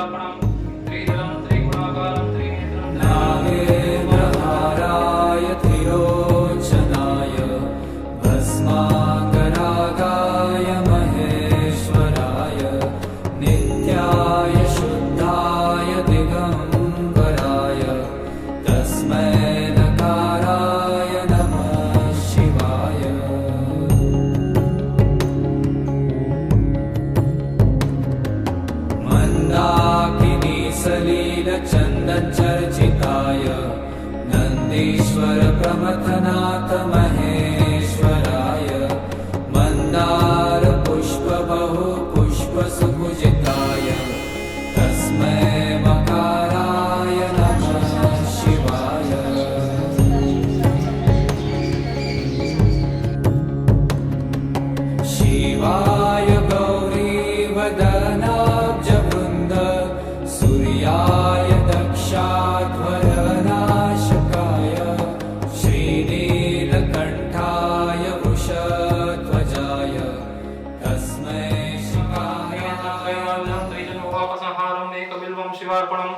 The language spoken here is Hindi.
शिवार्पणम् त्रिदलं त्रिगुणाकारं त्रिनेत्रं नागेन्द्रहाराय त्रिलोचनाय भस्माङ्गरागाय महेश्वराय नित्याय शुद्धाय दिगम्बराय तस्मै नकाराय नमः शिवाय। मन्दाकिनी सलीलचन्दनचर्चिताय नन्दीश्वर प्रमथनाथ महेश्वराय मन्दार पुष्प बहु पुष्प सुपूजिताय तस्मै मकाराय नमः शिवाय। शिवाय गौरीवदनाब्जवृन्द सूर्याय दक्षाध्वरनाशकाय श्रीनीलकण्ठाय वृषध्वजाय तस्मै शिवाय। त्रिजन्मोपापसंहारम् एकबिल्वं शिवार्पणम्